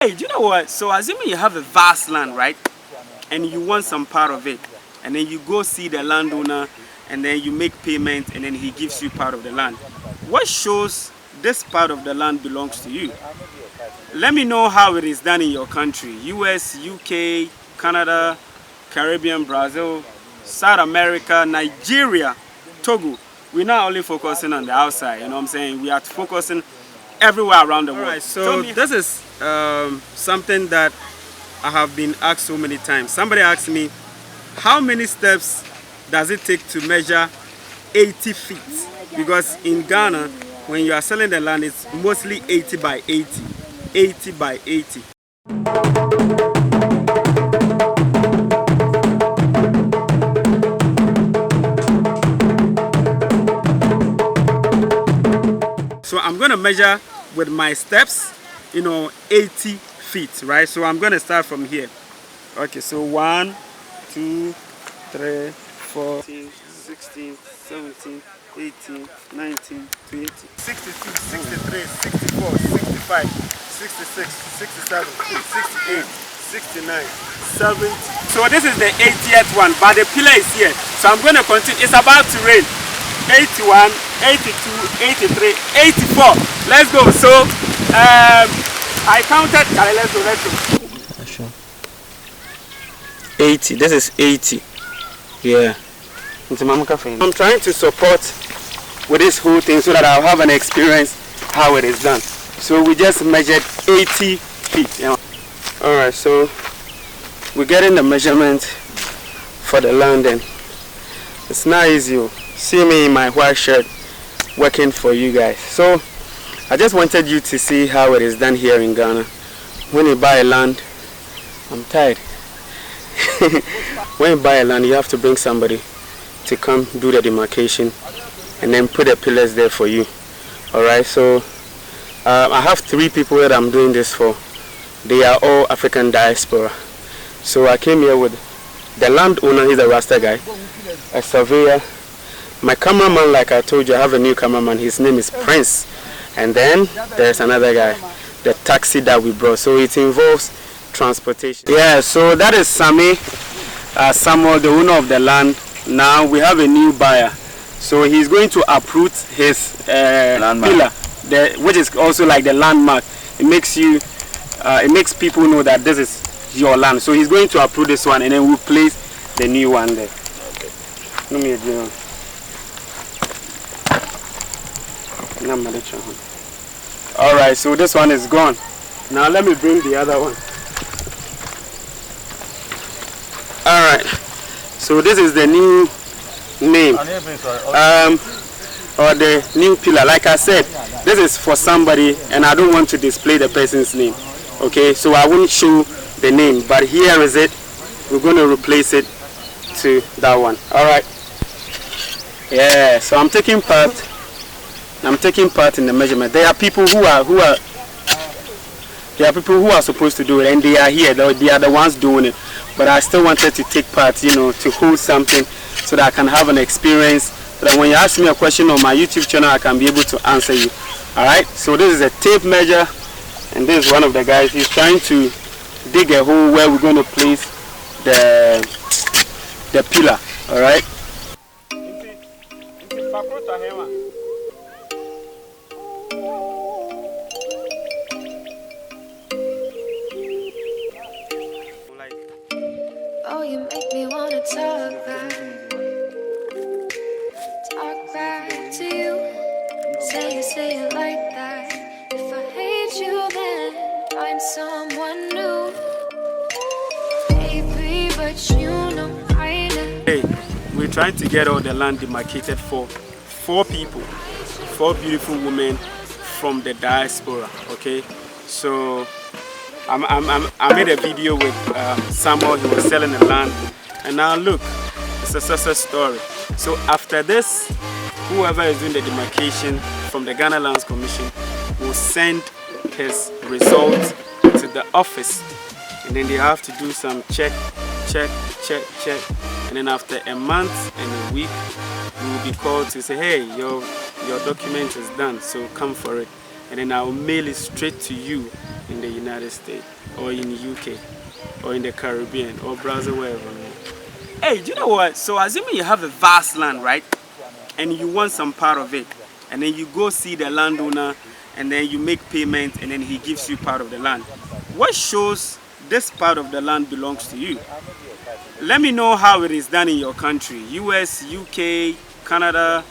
Hey, do you know what? So assuming you have a vast land, right? And you want some part of it. And then you go see the landowner and then you make payment and then he gives you part of the land. What shows this part of the land belongs to you? Let me know how it is done in your country. US, UK, Canada, Caribbean, Brazil, South America, Nigeria, Togo. We're not only focusing on the outside, you know what I'm saying? We are focusing everywhere around the world. Alright, so this is something that I have been asked so many times. Somebody asked me, how many steps does it take to measure 80 feet? Because in Ghana, when you are selling the land, it's mostly 80 by 80. 80 by 80. So I'm going to measure with my steps, 80 feet, right? So I'm going to start from here. Okay, so 1, 2, 3, 4, 16, 17, 18, 19, 20, 62, 63, 64, 65, 66, 67, 68, 69, 70. So this is the 80th one, but the pillar is here. So I'm going to continue. It's about to rain. 81, 82, 83, 84. Let's go. So I counted. Let's go. 80. This is 80. Yeah. I'm trying to support with this whole thing so that I'll have an experience how it is done. So we just measured 80 feet. Alright, so we're getting the measurement for the land, and it's not easy. See me in my white shirt working for you guys. So I just wanted you to see how it is done here in Ghana. When you buy a land, I'm tired. When you buy a land, you have to bring somebody to come do the demarcation and then put the pillars there for you. Alright, so I have 3 people that I'm doing this for. They are all African diaspora. So I came here with the landowner, he's a Rasta guy, a surveyor. My cameraman, like I told you, I have a new cameraman, his name is Prince. And then there's another guy, the taxi that we brought. So it involves transportation. Yeah, so that is Sammy, Samuel, the owner of the land. Now we have a new buyer. So he's going to uproot his pillar, which is also like the landmark. It makes people know that this is your land. So he's going to uproot this one and then we'll place the new one there. Okay. Alright, so this one is gone. Now let me bring the other one. Alright, so this is the new name or the new pillar. Like I said, this is for somebody and I don't want to display the person's name. Okay, so I won't show the name, but here is it. We're going to replace it to that one. Alright, yeah, so I'm taking part in the measurement. There are people who are supposed to do it, and they are here. They are the ones doing it. But I still wanted to take part, to hold something so that I can have an experience. So that when you ask me a question on my YouTube channel, I can be able to answer you. All right. So this is a tape measure, and this is one of the guys. He's trying to dig a hole where we're going to place the pillar. All right. Oh, you make me wanna talk back to you. Say it like that. If I hate you, then find someone new. Baby, but you know I know. Hey, we're trying to get all the land demarcated for 4 people, 4 beautiful women from the diaspora. Okay, so I made a video with Samuel. He was selling the land, and now look, it's a success story. So after this, whoever is doing the demarcation from the Ghana Lands Commission will send his results to the office, and then they have to do some check, and then after a month and a week, we will be called to say, hey, your document is done, so come for it. and then I'll mail it straight to you in the United States or in the UK or in the Caribbean or Brazil, wherever. Hey, do you know what? So assuming you have a vast land, right? And you want some part of it, and then you go see the landowner, and then you make payment, and then he gives you part of the land. What shows this part of the land belongs to you? Let me know how it is done in your country. US, UK, Canada,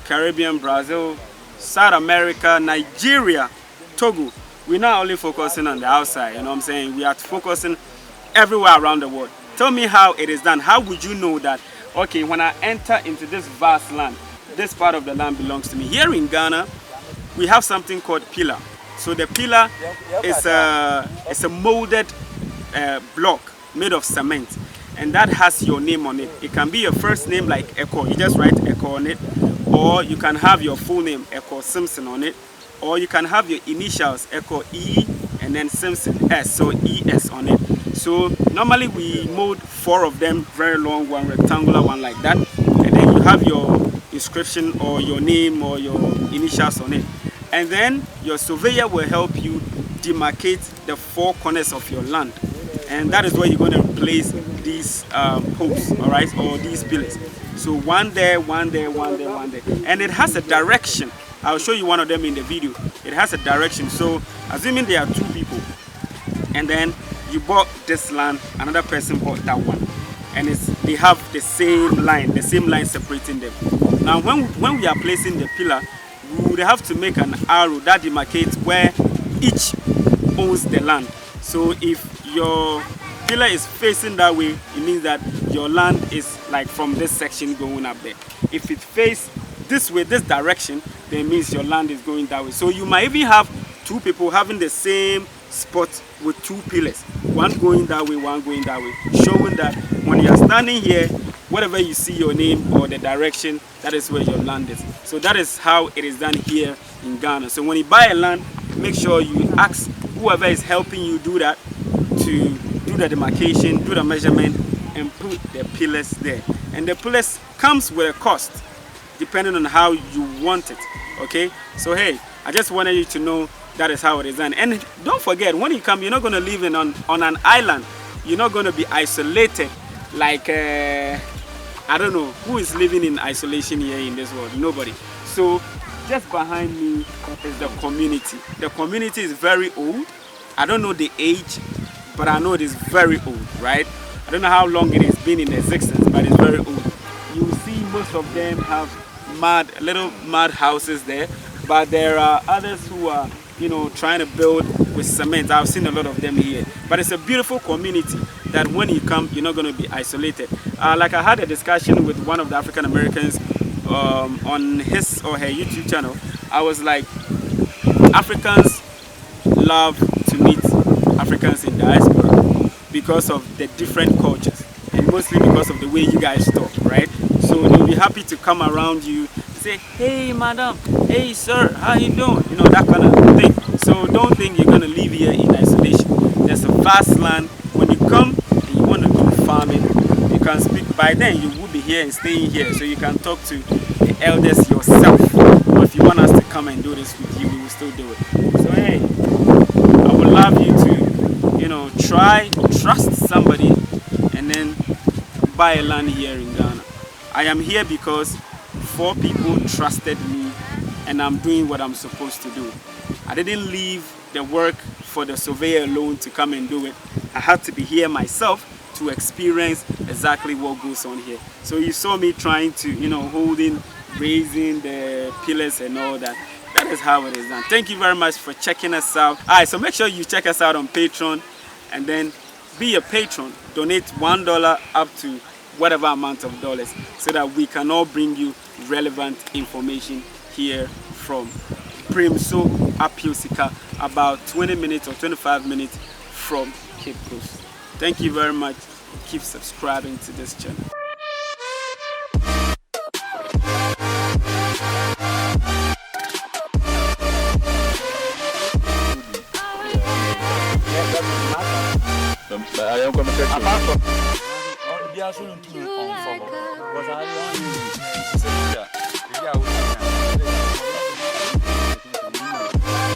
Caribbean, Brazil, South America, Nigeria, Togo. We're not only focusing on the outside, you know what I'm saying? We are focusing everywhere around the world. Tell me how it is done. How would you know that, okay, when I enter into this vast land, this part of the land belongs to me? Here in Ghana, we have something called pillar. So the pillar is a molded block made of cement, and that has your name on it. It can be your first name like Ekow, you just write Ekow on it, or you can have your full name Ekow Simpson on it, or you can have your initials Ekow E and then Simpson S, so ES on it. So normally we mold 4 of them, very long, one rectangular, one like that, and then you have your inscription or your name or your initials on it. And then your surveyor will help you demarcate the 4 corners of your land, and that is where you're going to place these posts, all right, or these pillars. So one there, one there, one there, one there, and it has a direction. I'll show you one of them in the video. It has a direction. So assuming there are 2 people, and then you bought this land, another person bought that one, and they have the same line separating them. Now when we are placing the pillar, we would have to make an arrow that demarcates where each owns the land. So if your pillar is facing that way, it means that your land is like from this section going up there. If it faces this way, this direction, then it means your land is going that way. So you might even have 2 people having the same spot with 2 pillars, one going that way, one going that way, showing that when you are standing here, whatever you see your name or the direction, that is where your land is. So that is how it is done here in Ghana. So when you buy a land, make sure you ask whoever is helping you do that to do the demarcation, do the measurement, and put the pillars there. And the pillars comes with a cost depending on how you want it. Okay, so hey, I just wanted you to know that is how it is done. And don't forget, when you come, you're not going to live on an island. You're not going to be isolated like I don't know who is living in isolation here in this world. Nobody. So just behind me is the community. The community is very old. I don't know the age, but I know it is very old, right? I don't know how long it has been in existence, but it's very old. You see most of them have little mud houses there, but there are others who are, you know, trying to build with cement. I've seen a lot of them here. But it's a beautiful community that when you come, you're not going to be isolated. Like I had a discussion with one of the African Americans on his or her YouTube channel. I was like, Africans love to meet Africans in diaspora because of the different cultures, and mostly because of the way you guys talk, right? So they'll be happy to come around you, say, hey madam, hey sir, how you doing? You know, that kind of thing. So don't think you're going to live here in isolation. There's a vast land. When you come and you want to do farming, you can speak. By then you will be here and staying here, so you can talk to the elders yourself. Or if you want us to come and do this with you, we will still do it. So hey, I would love you to, you know, trust somebody and then buy a land here in Ghana. I am here because 4 people trusted me, and I'm doing what I'm supposed to do. I didn't leave the work for the surveyor alone to come and do it. I had to be here myself to experience exactly what goes on here. So you saw me trying to, you know, raising the pillars and all that. That is how it is done. Thank you very much for checking us out. Alright, so make sure you check us out on Patreon, and then be a patron. Donate $1 up to whatever amount of dollars, so that we can all bring you relevant information here from Primso Apiosika, about 20 minutes or 25 minutes from Cape Coast. Thank you very much. Keep subscribing to this channel. You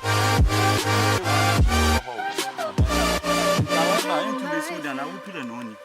like na wupire no ni